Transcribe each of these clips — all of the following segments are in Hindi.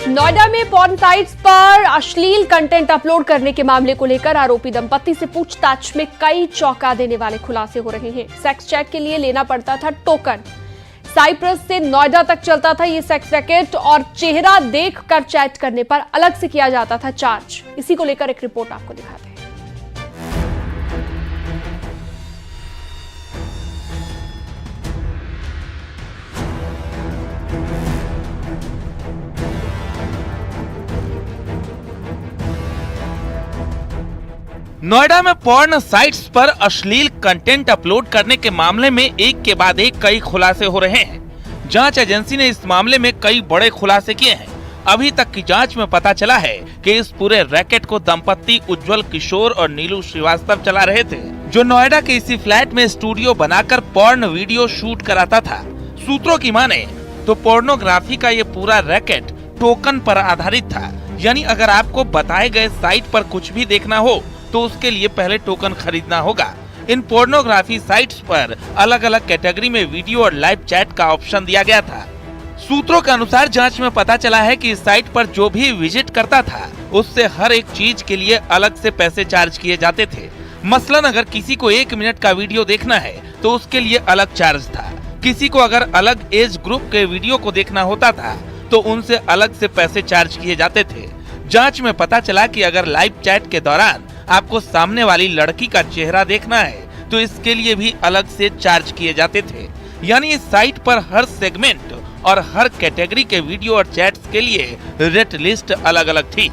नोएडा में पॉर्न साइट्स पर अश्लील कंटेंट अपलोड करने के मामले को लेकर आरोपी दंपति से पूछताछ में कई चौंका देने वाले खुलासे हो रहे हैं। सेक्स चैट के लिए लेना पड़ता था टोकन। साइप्रस से नोएडा तक चलता था ये सेक्स रैकेट और चेहरा देखकर चैट करने पर अलग से किया जाता था चार्ज। इसी को लेकर एक रिपोर्ट आपको दिखाते हैं। नोएडा में पॉर्न साइट्स पर अश्लील कंटेंट अपलोड करने के मामले में एक के बाद एक कई खुलासे हो रहे हैं। जांच एजेंसी ने इस मामले में कई बड़े खुलासे किए हैं। अभी तक की जांच में पता चला है कि इस पूरे रैकेट को दंपति उज्जवल किशोर और नीलू श्रीवास्तव चला रहे थे, जो नोएडा के इसी फ्लैट में स्टूडियो बनाकर पॉर्न वीडियो शूट कराता था। सूत्रों की माने तो पोर्नोग्राफी का ये पूरा रैकेट टोकन पर आधारित था, यानी अगर आपको बताए गए साइट पर कुछ भी देखना हो तो उसके लिए पहले टोकन खरीदना होगा। इन पोर्नोग्राफी साइट्स पर अलग अलग कैटेगरी में वीडियो और लाइव चैट का ऑप्शन दिया गया था। सूत्रों के अनुसार जांच में पता चला है कि इस साइट पर जो भी विजिट करता था उससे हर एक चीज के लिए अलग से पैसे चार्ज किए जाते थे। मसलन अगर किसी को 1 मिनट का वीडियो देखना है तो उसके लिए अलग चार्ज था। किसी को अगर अलग एज ग्रुप के वीडियो को देखना होता था तो उनसे अलग से पैसे चार्ज किए जाते थे। जांच में पता चला कि अगर लाइव चैट के दौरान आपको सामने वाली लड़की का चेहरा देखना है तो इसके लिए भी अलग से चार्ज किए जाते थे। यानी इस साइट पर हर सेगमेंट और हर कैटेगरी के वीडियो और चैट्स के लिए रेट लिस्ट अलग अलग थी।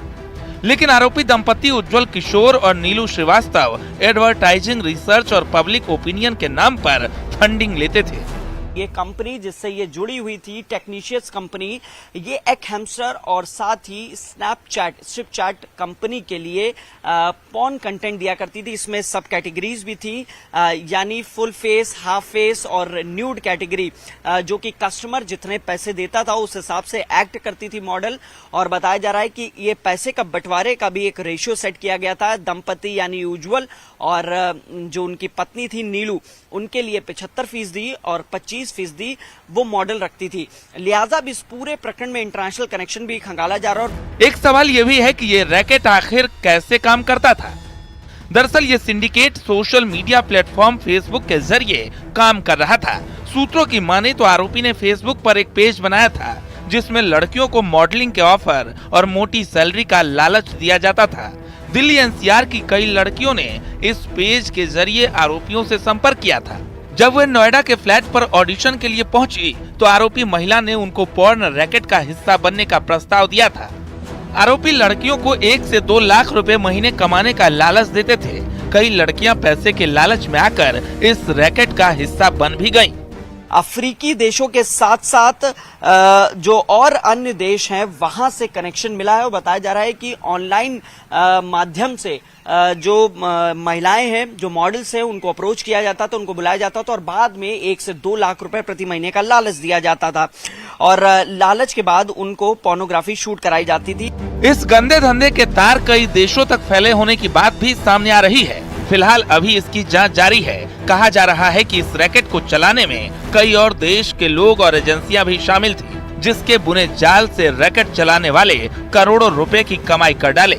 लेकिन आरोपी दंपति उज्जवल किशोर और नीलू श्रीवास्तव एडवर्टाइजिंग, रिसर्च और पब्लिक ओपिनियन के नाम पर फंडिंग लेते थे। ये कंपनी जिससे ये जुड़ी हुई थी, टेक्नीशियस कंपनी, ये एक हैमस्टर और साथ ही स्नैपचैट कंपनी के लिए पॉर्न कंटेंट दिया करती थी। इसमें सब कैटेगरीज भी थी, यानी फुल फेस, हाफ फेस और न्यूड कैटेगरी, जो कि कस्टमर जितने पैसे देता था उस हिसाब से एक्ट करती थी मॉडल। और बताया जा रहा है कि ये पैसे का बंटवारे का भी एक रेशियो सेट किया गया था। दंपति यानी उज्जवल और जो उनकी पत्नी थी नीलू, उनके लिए 75% और 25% वो मॉडल रखती थी। लिहाजा अब इस पूरे प्रकरण में इंटरनेशनल कनेक्शन भी खंगाला जा रहा है। एक सवाल ये भी है कि ये रैकेट आखिर कैसे काम करता था। दरअसल ये syndicate social media platform Facebook के जरिए काम कर रहा था। सूत्रों की माने तो आरोपी ने फेसबुक पर एक पेज बनाया था जिसमें लड़कियों को मॉडलिंग के ऑफर और मोटी सैलरी का लालच दिया जाता था। दिल्ली एनसीआर की कई लड़कियों ने इस पेज के जरिए आरोपियों से संपर्क किया था। जब वे नोएडा के फ्लैट पर ऑडिशन के लिए पहुंची तो आरोपी महिला ने उनको पॉर्न रैकेट का हिस्सा बनने का प्रस्ताव दिया था। आरोपी लड़कियों को 1 से 2 लाख रुपए महीने कमाने का लालच देते थे। कई लड़कियां पैसे के लालच में आकर इस रैकेट का हिस्सा बन भी गयी। अफ्रीकी देशों के साथ साथ जो और अन्य देश हैं वहां से कनेक्शन मिला है और बताया जा रहा है कि ऑनलाइन माध्यम से जो महिलाएं हैं, जो मॉडल्स हैं, उनको अप्रोच किया जाता था, उनको बुलाया जाता था और बाद में 1 से 2 लाख रुपए प्रति महीने का लालच दिया जाता था और लालच के बाद उनको पोर्नोग्राफी शूट कराई जाती थी। इस गंदे धंधे के तार कई देशों तक फैले होने की बात भी सामने आ रही है। फिलहाल अभी इसकी जांच जारी है। कहा जा रहा है कि इस रैकेट को चलाने में कई और देश के लोग और एजेंसियां भी शामिल थी, जिसके बुने जाल से रैकेट चलाने वाले करोड़ों रुपए की कमाई कर डाले।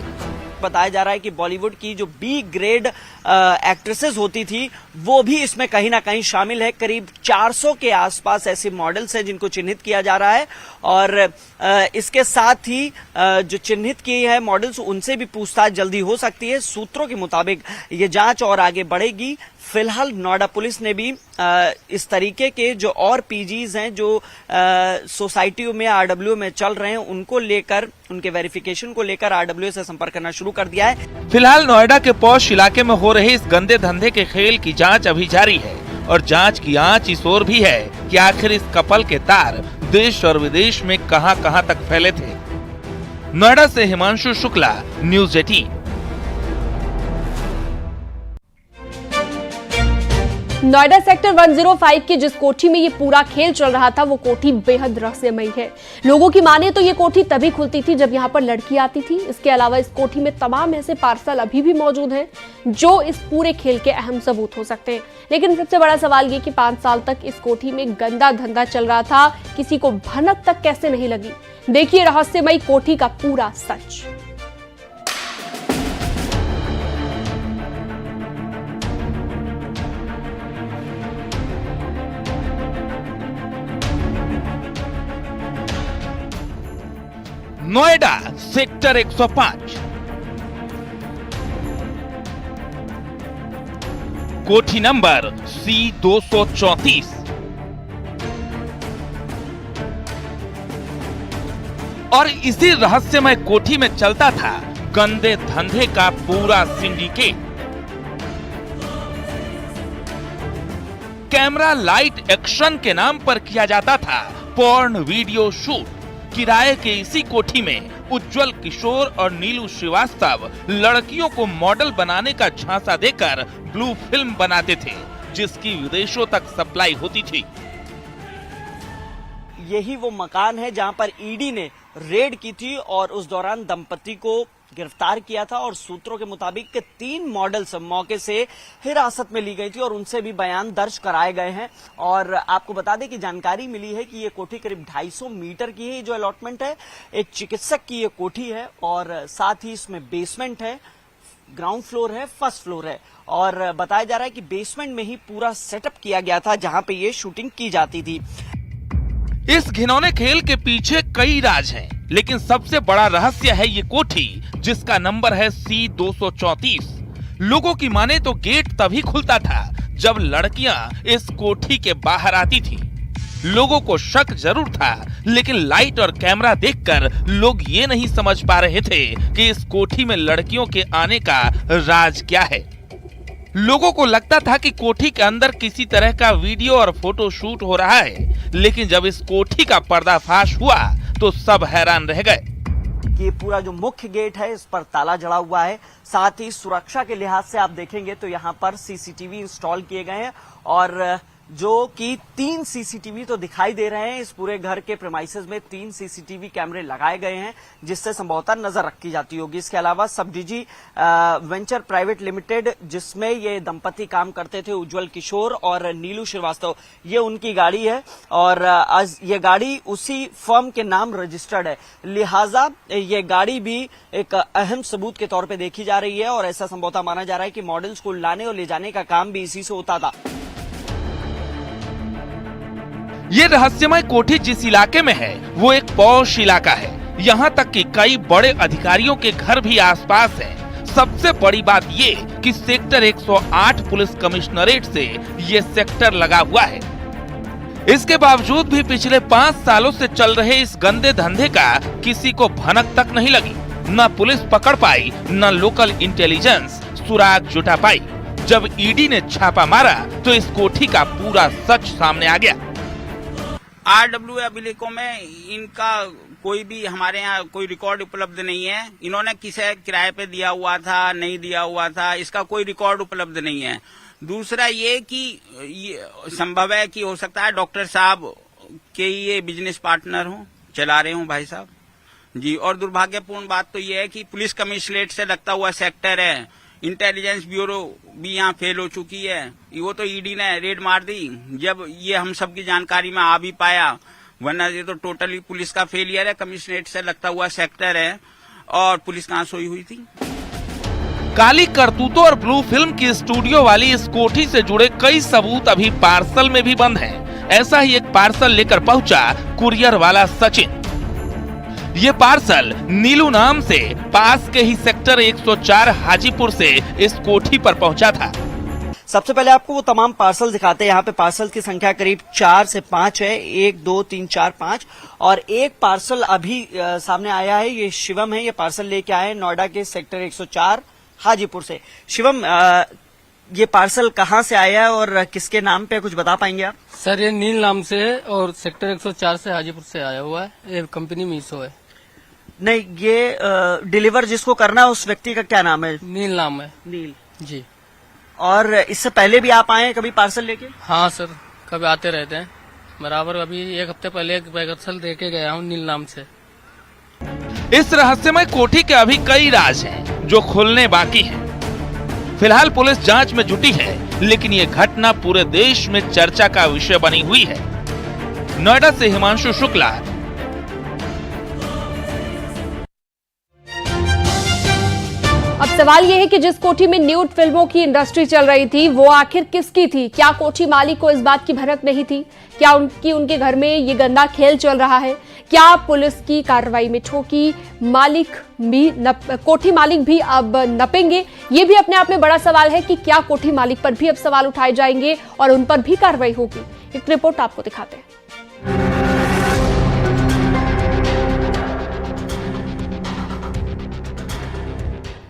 बताया जा रहा है कि बॉलीवुड की जो बी ग्रेड एक्ट्रेसेस होती थी वो भी इसमें कहीं ना कहीं शामिल है। करीब 400 के आसपास ऐसे मॉडल्स हैं जिनको चिन्हित किया जा रहा है और इसके साथ ही जो चिन्हित किए हैं मॉडल्स, उनसे भी पूछताछ जल्दी हो सकती है। सूत्रों के मुताबिक ये जांच और आगे बढ़ेगी। फिलहाल नोएडा पुलिस ने भी इस तरीके के जो और पीजीज हैं जो सोसाइटियों में, आरडब्ल्यू में चल रहे हैं, उनको लेकर, उनके वेरिफिकेशन को लेकर आरडब्ल्यू से संपर्क करना शुरू कर दिया है। फिलहाल नोएडा के पॉश इलाके में हो रहे इस गंदे धंधे के खेल की जांच अभी जारी है और जांच की आंच इस ओर भी है कि आखिर इस कपल के तार देश और विदेश में कहां-कहां तक फैले थे। नोएडा से हिमांशु शुक्ला, न्यूज़ 18। नोएडा सेक्टर 105 की जिस कोठी में ये पूरा खेल चल रहा था वो कोठी बेहद रहस्यमयी है। लोगों की माने तो ये कोठी तभी खुलती थी जब यहाँ पर लड़की आती थी। इसके अलावा इस कोठी में तमाम ऐसे पार्सल अभी भी मौजूद हैं जो इस पूरे खेल के अहम सबूत हो सकते हैं। लेकिन सबसे बड़ा सवाल ये कि 5 साल तक इस कोठी में गंदा धंधा चल रहा था, किसी को भनक तक कैसे नहीं लगी। देखिए रहस्यमयी कोठी का पूरा सच। नोएडा सेक्टर 105 कोठी नंबर C234 और इसी रहस्यमय कोठी में चलता था गंदे धंधे का पूरा सिंडिकेट। कैमरा लाइट एक्शन के नाम पर किया जाता था पॉर्न वीडियो शूट। किराए के इसी कोठी में उज्जवल किशोर और नीलू श्रीवास्तव लड़कियों को मॉडल बनाने का झांसा देकर ब्लू फिल्म बनाते थे, जिसकी विदेशों तक सप्लाई होती थी। यही वो मकान है जहां पर ईडी ने रेड की थी और उस दौरान दंपति को गिरफ्तार किया था और सूत्रों के मुताबिक 3 मॉडल्स मौके से हिरासत में ली गई थी और उनसे भी बयान दर्ज कराए गए हैं। और आपको बता दें कि जानकारी मिली है कि ये कोठी करीब 250 मीटर की है, जो अलॉटमेंट है। एक चिकित्सक की ये कोठी है और साथ ही इसमें बेसमेंट है, ग्राउंड फ्लोर है, फर्स्ट फ्लोर है। और बताया जा रहा है कि बेसमेंट में ही पूरा सेटअप किया गया था जहां पे ये शूटिंग की जाती थी। इस घिनौने खेल के पीछे कई राज हैं, लेकिन सबसे बड़ा रहस्य है ये कोठी जिसका नंबर है C234। लोगों की माने तो गेट तभी खुलता था जब लड़कियां इस कोठी के बाहर आती थी। लोगों को शक जरूर था, लेकिन लाइट और कैमरा देखकर लोग ये नहीं समझ पा रहे थे कि इस कोठी में लड़कियों के आने का राज क्या है। लोगों को लगता था कि कोठी के अंदर किसी तरह का वीडियो और फोटो शूट हो रहा है, लेकिन जब इस कोठी का पर्दाफाश हुआ तो सब हैरान रह गए। ये पूरा जो मुख्य गेट है इस पर ताला जड़ा हुआ है। साथ ही सुरक्षा के लिहाज से आप देखेंगे तो यहाँ पर सीसीटीवी इंस्टॉल किए गए हैं और जो कि 3 सीसीटीवी तो दिखाई दे रहे हैं। इस पूरे घर के प्रेमाइसेस में 3 सीसीटीवी कैमरे लगाए गए हैं जिससे संभवतः नजर रखी जाती होगी। इसके अलावा सब डिजी वेंचर प्राइवेट लिमिटेड, जिसमें ये दंपति काम करते थे, उज्जवल किशोर और नीलू श्रीवास्तव, ये उनकी गाड़ी है और आज ये गाड़ी उसी फर्म के नाम रजिस्टर्ड है। लिहाजा ये गाड़ी भी एक अहम सबूत के तौर पर देखी जा रही है और ऐसा संभवतः माना जा रहा है कि मॉडल्स को लाने और ले जाने का काम भी इसी से होता था। ये रहस्यमय कोठी जिस इलाके में है वो एक पॉश इलाका है। यहाँ तक कि कई बड़े अधिकारियों के घर भी आसपास हैं। सबसे बड़ी बात ये कि सेक्टर 108 पुलिस कमिश्नरेट से ये सेक्टर लगा हुआ है। इसके बावजूद भी पिछले 5 सालों से चल रहे इस गंदे धंधे का किसी को भनक तक नहीं लगी। न पुलिस पकड़ पाई, न लोकल इंटेलिजेंस सुराग जुटा पाई। जब ईडी ने छापा मारा तो इस कोठी का पूरा सच सामने आ गया। RW अभिलेखों में इनका कोई भी हमारे यहाँ कोई रिकॉर्ड उपलब्ध नहीं है। इन्होंने किसे किराए पे दिया हुआ था, नहीं दिया हुआ था, इसका कोई रिकॉर्ड उपलब्ध नहीं है। दूसरा ये कि ये संभव है कि हो सकता है डॉक्टर साहब के ये बिजनेस पार्टनर हों, चला रहे हों भाई साहब जी। और दुर्भाग्यपूर्ण बात तो ये है कि पुलिस कमिश्नरेट से लगता हुआ सेक्टर है, इंटेलिजेंस ब्यूरो भी यहाँ फेल हो चुकी है। वो तो ईडी ने रेड मार दी जब ये हम सब की जानकारी में आ भी पाया, वरना ये तो टोटली पुलिस का फेलियर है। कमिश्नरेट से लगता हुआ सेक्टर है और पुलिस कहाँ सोई हुई थी। काली करतूतों और ब्लू फिल्म की स्टूडियो वाली इस कोठी से जुड़े कई सबूत अभी पार्सल में भी बंद हैं। ऐसा ही एक पार्सल लेकर पहुंचा कुरियर वाला सचिन। ये पार्सल नीलू नाम से पास के ही सेक्टर 104 हाजीपुर से इस कोठी पर पहुंचा था। सबसे पहले आपको वो तमाम पार्सल दिखाते हैं। यहाँ पे पार्सल की संख्या करीब 4 से 5 है, 1 2 3 4 5। और एक पार्सल अभी सामने आया है, ये शिवम है, ये पार्सल लेके आए नोएडा के सेक्टर 104 हाजीपुर से। शिवम, ये पार्सल कहाँ से आया है और किसके नाम पे, कुछ बता पाएंगे आप? सर ये नील नाम से है और सेक्टर 104 से हाजीपुर से आया हुआ है। ये कंपनी मीशो है। नहीं, ये डिलीवर जिसको करना है उस व्यक्ति का क्या नाम है? नील नाम है। नील जी। और इससे पहले भी आप आए हैं कभी पार्सल लेके? हाँ सर, कभी आते रहते हैं बराबर। अभी एक हफ्ते पहले एक पार्सल देके गया हूँ नील नाम से। इस रहस्यमय कोठी के अभी कई राज हैं जो खुलने बाकी हैं। फिलहाल पुलिस जांच में जुटी है, लेकिन ये घटना पूरे देश में चर्चा का विषय बनी हुई है। नोएडा से हिमांशु शुक्ला। अब सवाल यह है कि जिस कोठी में न्यूड फिल्मों की इंडस्ट्री चल रही थी वो आखिर किसकी थी? क्या कोठी मालिक को इस बात की भनक नहीं थी? क्या उनके घर में ये गंदा खेल चल रहा है? क्या पुलिस की कार्रवाई में ठोकी कोठी मालिक भी अब नपेंगे? ये भी अपने आप में बड़ा सवाल है कि क्या कोठी मालिक पर भी अब सवाल उठाए जाएंगे और उन पर भी कार्रवाई होगी? एक रिपोर्ट आपको दिखाते हैं।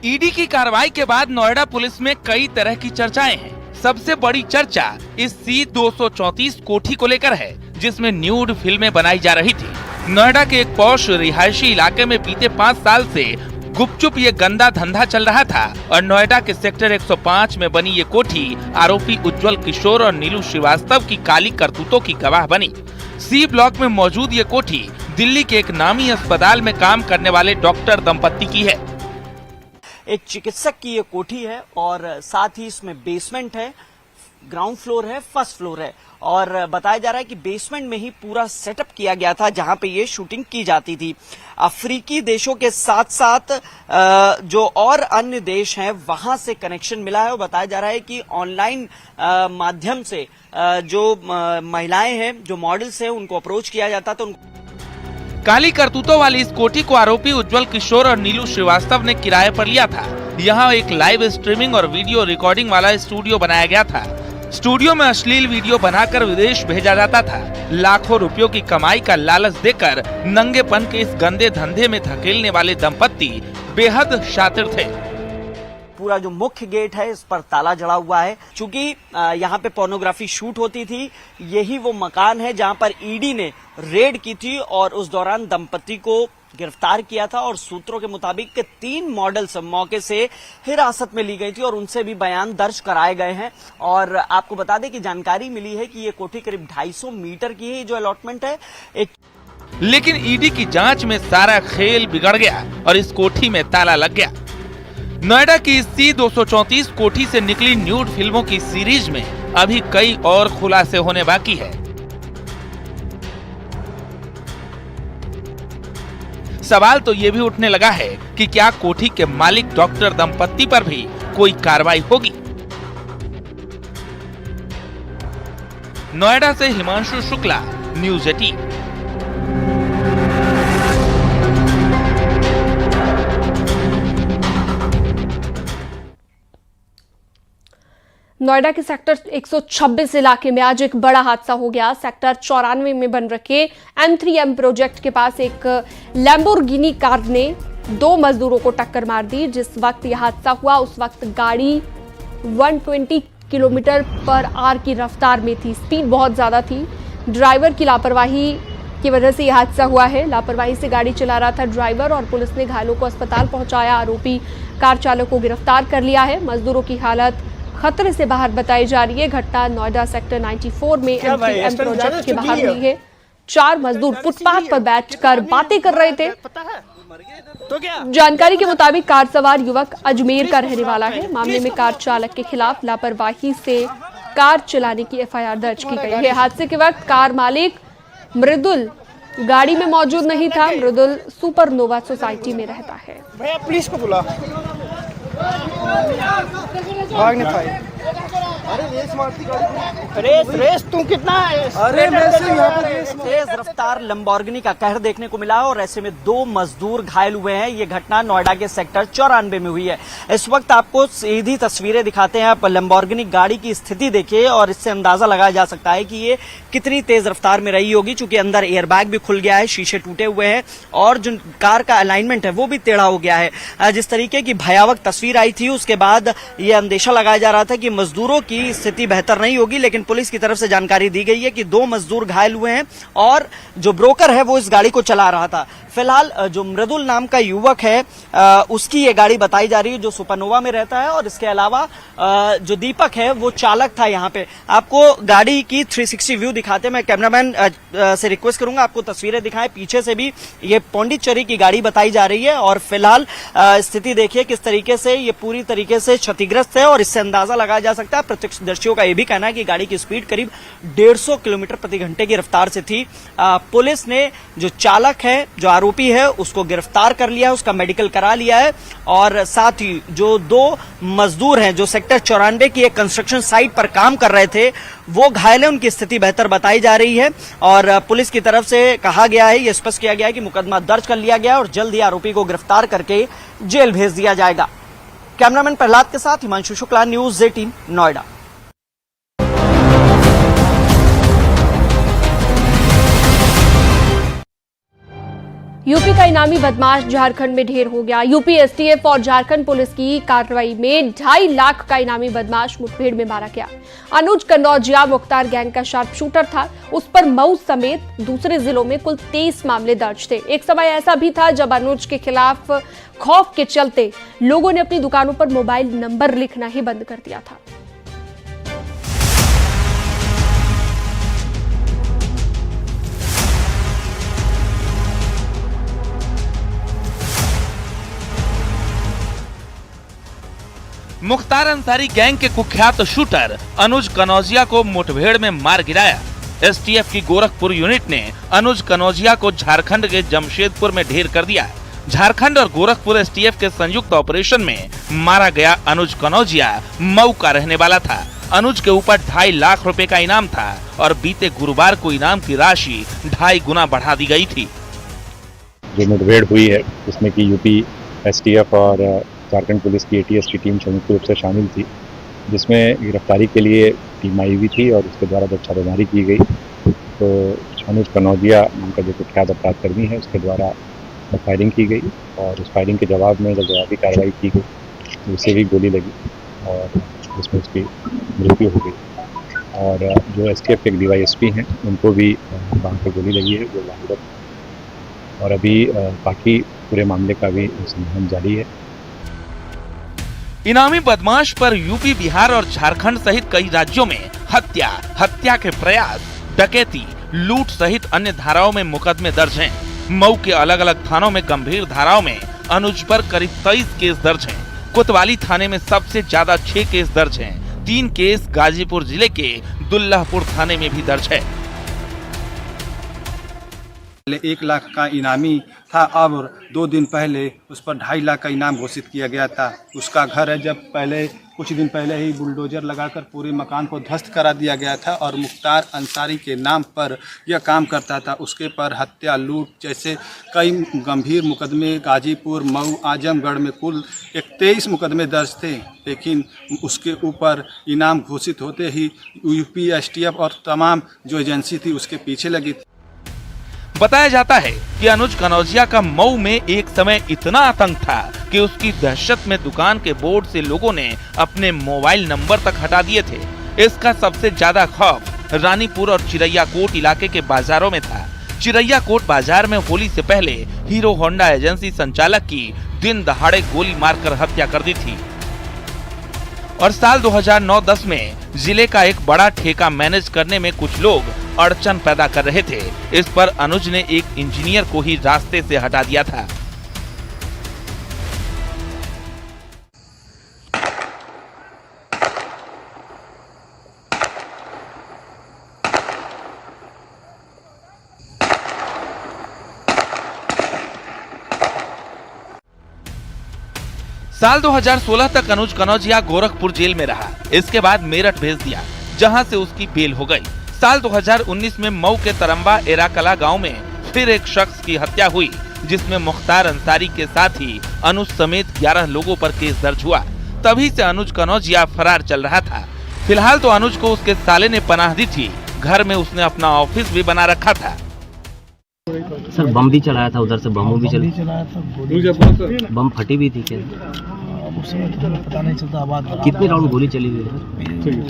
ईडी की कार्रवाई के बाद नोएडा पुलिस में कई तरह की चर्चाएं हैं। सबसे बड़ी चर्चा इस C-234 कोठी को लेकर है, जिसमें न्यूड फिल्में बनाई जा रही थी। नोएडा के एक पॉश रिहायशी इलाके में बीते 5 साल से गुपचुप ये गंदा धंधा चल रहा था और नोएडा के सेक्टर 105 में बनी ये कोठी आरोपी उज्जवल किशोर और नीलू श्रीवास्तव की काली करतूतों की गवाह बनी। C ब्लॉक में मौजूद ये कोठी दिल्ली के एक नामी अस्पताल में काम करने वाले डॉक्टर दंपत्ति की है। एक चिकित्सक की ये कोठी है और साथ ही इसमें बेसमेंट है, ग्राउंड फ्लोर है, फर्स्ट फ्लोर है और बताया जा रहा है कि बेसमेंट में ही पूरा सेटअप किया गया था जहां पे ये शूटिंग की जाती थी। अफ्रीकी देशों के साथ साथ जो और अन्य देश हैं वहां से कनेक्शन मिला है और बताया जा रहा है कि ऑनलाइन माध्यम से जो महिलाएं हैं, जो मॉडल्स हैं, उनको अप्रोच किया जाता था। काली करतूतों वाली इस कोठी को आरोपी उज्जवल किशोर और नीलू श्रीवास्तव ने किराए पर लिया था। यहाँ एक लाइव स्ट्रीमिंग और वीडियो रिकॉर्डिंग वाला स्टूडियो बनाया गया था। स्टूडियो में अश्लील वीडियो बनाकर विदेश भेजा जाता था। लाखों रुपयों की कमाई का लालच देकर नंगेपन के इस गंदे धंधे में धकेलने वाले दंपत्ति बेहद शातिर थे। पूरा जो मुख्य गेट है इस पर ताला जड़ा हुआ है। चूंकि यहाँ पे पोर्नोग्राफी शूट होती थी, यही वो मकान है जहाँ पर ईडी ने रेड की थी और उस दौरान दंपत्ति को गिरफ्तार किया था और सूत्रों के मुताबिक 3 मॉडल्स मौके से हिरासत में ली गई थी और उनसे भी बयान दर्ज कराए गए हैं। और आपको बता दें कि जानकारी मिली है कि ये कोठी करीब 250 मीटर की है, जो अलॉटमेंट है। लेकिन ईडी की जांच में सारा खेल बिगड़ गया और इस कोठी में ताला लग गया। नोएडा की C-234 कोठी से निकली न्यूड फिल्मों की सीरीज में अभी कई और खुलासे होने बाकी है। सवाल तो ये भी उठने लगा है कि क्या कोठी के मालिक डॉक्टर दंपत्ति पर भी कोई कार्रवाई होगी। नोएडा से हिमांशु शुक्ला, न्यूज़ 18। नोएडा के सेक्टर 126 इलाके में आज एक बड़ा हादसा हो गया। सेक्टर 94 में बन रखे M3M प्रोजेक्ट के पास एक लैम्बोर्गिनी कार ने 2 मजदूरों को टक्कर मार दी। जिस वक्त यह हादसा हुआ उस वक्त गाड़ी 120 किलोमीटर पर आवर की रफ्तार में थी। स्पीड बहुत ज्यादा थी। ड्राइवर की लापरवाही की वजह से यह हादसा हुआ है। लापरवाही से गाड़ी चला रहा था ड्राइवर और पुलिस ने घायलों को अस्पताल पहुंचाया। आरोपी कार चालक को गिरफ्तार कर लिया है। मजदूरों की हालत खतरे से बाहर बताई जा रही है। घटना नोएडा सेक्टर 94 में M3M प्रोजेक्ट के बाहर हुई है। 4 मजदूर फुटपाथ पर बैठकर बातें कर रहे थे। जानकारी के मुताबिक कार सवार युवक अजमेर का रहने वाला है। मामले में कार चालक के खिलाफ लापरवाही से कार चलाने की FIR दर्ज की गई है। हादसे के वक्त कार मालिक मृदुल गाड़ी में मौजूद नहीं था। मृदुल सुपरनोवा सोसाइटी में रहता है। भैया पुलिस को बुला, भाग नहीं पाई। अरे रेस मारती गाड़ी, रेस तू कितना है? अरे तेज रफ्तार लंबोर्गिनी का कहर देखने को मिला और ऐसे में 2 मजदूर घायल हुए हैं। ये घटना नोएडा के सेक्टर 94 में हुई है। इस वक्त आपको सीधी तस्वीरें दिखाते हैं। आप लंबोर्गिनी गाड़ी की स्थिति देखिए और इससे अंदाजा लगाया जा सकता है कि ये कितनी तेज रफ्तार में रही होगी। चूंकि अंदर एयरबैग भी खुल गया है, शीशे टूटे हुए हैं और जो कार का अलाइनमेंट है वो भी टेढ़ा हो गया है। जिस तरीके की भयावह तस्वीर आई थी उसके बाद ये अंदेशा लगाया जा रहा था कि मजदूरों की की स्थिति बेहतर नहीं होगी, लेकिन पुलिस की तरफ से जानकारी दी गई है कि 2 मजदूर घायल हुए हैं और जो ब्रोकर है वो इस गाड़ी को चला रहा था। फिलहाल जो मृदुल नाम का युवक है उसकी ये गाड़ी बताई जा रही है जो सुपरनोवा में रहता है, और इसके अलावा जो दीपक है वो चालक था। यहाँ पे आपको गाड़ी की 360 व्यू दिखाते हैं। मैं कैमरामैन से रिक्वेस्ट करूंगा आपको तस्वीरें दिखाएं। पीछे से भी ये पौंडीचेरी की गाड़ी बताई जा रही है और फिलहाल स्थिति देखिए किस तरीके से ये पूरी तरीके से क्षतिग्रस्त है, और इससे अंदाजा लगाया जा सकता है। प्रत्यक्षदर्शियों का यह भी कहना है कि गाड़ी की स्पीड करीब 150 किलोमीटर प्रति घंटे की रफ्तार से थी। पुलिस ने जो चालक है, जो आरोपी है, उसको गिरफ्तार कर लिया है, उसका मेडिकल करा लिया है, और साथ ही जो 2 मजदूर हैं जो सेक्टर 94 की एक कंस्ट्रक्शन साइट पर काम कर रहे थे वो घायल है, उनकी स्थिति बेहतर बताई जा रही है। और पुलिस की तरफ से कहा गया है, यह स्पष्ट किया गया है कि मुकदमा दर्ज कर लिया गया है और जल्द ही आरोपी को गिरफ्तार करके जेल भेज दिया जाएगा। कैमरामैन प्रहलाद के साथ हिमांशु शुक्ला, न्यूज़ 18 नोएडा। यूपी का इनामी बदमाश झारखंड में ढेर हो गया। यूपी एसटीएफ और झारखंड पुलिस की कार्रवाई में 2.5 लाख का इनामी बदमाश मुठभेड़ में मारा गया। अनुज कन्नौजिया मुख्तार गैंग का शार्प शूटर था। उस पर मऊ समेत दूसरे जिलों में कुल 23 मामले दर्ज थे। एक समय ऐसा भी था जब अनुज के खिलाफ खौफ के चलते लोगों ने अपनी दुकानों पर मोबाइल नंबर लिखना ही बंद कर दिया था। मुख्तार अंसारी गैंग के कुख्यात शूटर अनुज कनौजिया को मुठभेड़ में मार गिराया। एसटीएफ की गोरखपुर यूनिट ने अनुज कनौजिया को झारखंड के जमशेदपुर में ढेर कर दिया। झारखंड और गोरखपुर एसटीएफ के संयुक्त ऑपरेशन में मारा गया अनुज कनौजिया मऊ का रहने वाला था। अनुज के ऊपर 2.5 लाख रुपए का इनाम था और बीते गुरुवार को इनाम की राशि 2.5 गुना बढ़ा दी गई थी। जो मुठभेड़ हुई है उसमें की यूपी एसटीएफ और झारखंड पुलिस की एटीएस की टीम संयुक्त रूप से शामिल थी, जिसमें गिरफ्तारी के लिए टीम आई हुई थी और उसके द्वारा जब छापेमारी की गई तो अनुज कनौजिया नाम का जो कुख्यात अपराधकर्मी है उसके द्वारा फायरिंग की गई, और उस फायरिंग के जवाब में जब जवाबी कार्रवाई की गई तो उसे भी गोली लगी और जिसमें उसकी मृत्यु हो गई। और जो एसटीएफ के डीवाईएसपी हैं उनको भी बांह पे गोली लगी है, वो वांगड, और अभी बाकी पूरे मामले का भी संधान जारी है। इनामी बदमाश पर यूपी, बिहार और झारखंड सहित कई राज्यों में हत्या के प्रयास, डकैती, लूट सहित अन्य धाराओं में मुकदमे दर्ज हैं। मऊ के अलग अलग थानों में गंभीर धाराओं में अनुज पर करीब 23 केस दर्ज हैं। कोतवाली थाने में सबसे ज्यादा 6 केस दर्ज हैं। 3 केस गाजीपुर जिले के दुल्लापुर थाने में भी दर्ज है। 1 लाख का इनामी था, अब 2 दिन पहले उस पर 2.5 लाख का इनाम घोषित किया गया था। उसका घर है, जब पहले कुछ दिन पहले ही बुलडोजर लगाकर पूरे मकान को ध्वस्त करा दिया गया था और मुख्तार अंसारी के नाम पर यह काम करता था। उसके पर हत्या, लूट जैसे कई गंभीर मुकदमे गाजीपुर, मऊ, आजमगढ़ में कुल 23 मुकदमे दर्ज थे, लेकिन उसके ऊपर इनाम घोषित होते ही यूपी एसटीएफ और तमाम जो एजेंसी थी उसके पीछे लगी थी। बताया जाता है कि अनुज कनौजिया का मऊ में एक समय इतना आतंक था कि उसकी दहशत में दुकान के बोर्ड से लोगों ने अपने मोबाइल नंबर तक हटा दिए थे। इसका सबसे ज्यादा खौफ रानीपुर और चिरैया कोट इलाके के बाजारों में था। चिरैया कोट बाजार में होली से पहले हीरो होंडा एजेंसी संचालक की दिन दहाड़े गोली मारकर हत्या कर दी थी। और साल 2009-10 में जिले का एक बड़ा ठेका मैनेज करने में कुछ लोग अड़चन पैदा कर रहे थे। इस पर अनुज ने एक इंजीनियर को ही रास्ते से हटा दिया था। साल 2016 तक अनुज कनौजिया गोरखपुर जेल में रहा। इसके बाद मेरठ भेज दिया, जहां से उसकी बेल हो गई। साल 2019 में मऊ के तरंबा एराकला गांव में फिर एक शख्स की हत्या हुई, जिसमें मुख्तार अंसारी के साथ ही अनुज समेत 11 लोगों पर केस दर्ज हुआ। तभी से अनुज कनौजिया फरार चल रहा था। फिलहाल तो अनुज को उसके साले ने पनाह दी थी। घर में उसने अपना ऑफिस भी बना रखा था। सर बम भी चलाया था, उधर से बम भी चलाया था, बम फटी भी थी क्या? अब उस समय तो हमें पता नहीं चलता। आवाज कितने राउंड गोली चली हुई है?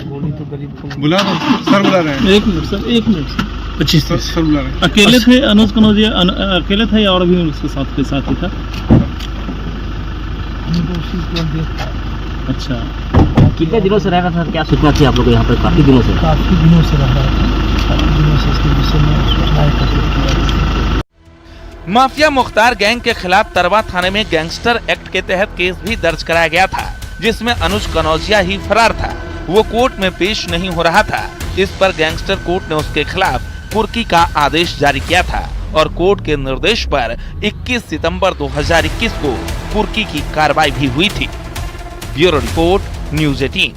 गोली तो करीब बुला सर बुला रहे हैं। 1 मिनट सर, 1 मिनट। 25 सर बुला रहे हैं। अकेले थे अनुज कनौजिया, अकेले थे या और भी उसके साथ ही था? अच्छा, कितने दिनों से रह रहा था, क्या सूचना थी आप लोग यहाँ पर? काफी दिनों से रह रहा था, काफी दिनों से इसके विषय में सूचना एकत्रित। माफिया मुख्तार गैंग के खिलाफ तरवा थाने में गैंगस्टर एक्ट के तहत केस भी दर्ज कराया गया था, जिसमें अनुज कनौजिया ही फरार था। वो कोर्ट में पेश नहीं हो रहा था। इस पर गैंगस्टर कोर्ट ने उसके खिलाफ कुर्की का आदेश जारी किया था और कोर्ट के निर्देश पर 21 सितंबर 2021 को कुर्की की कार्रवाई भी हुई थी। Bureau report, news 18।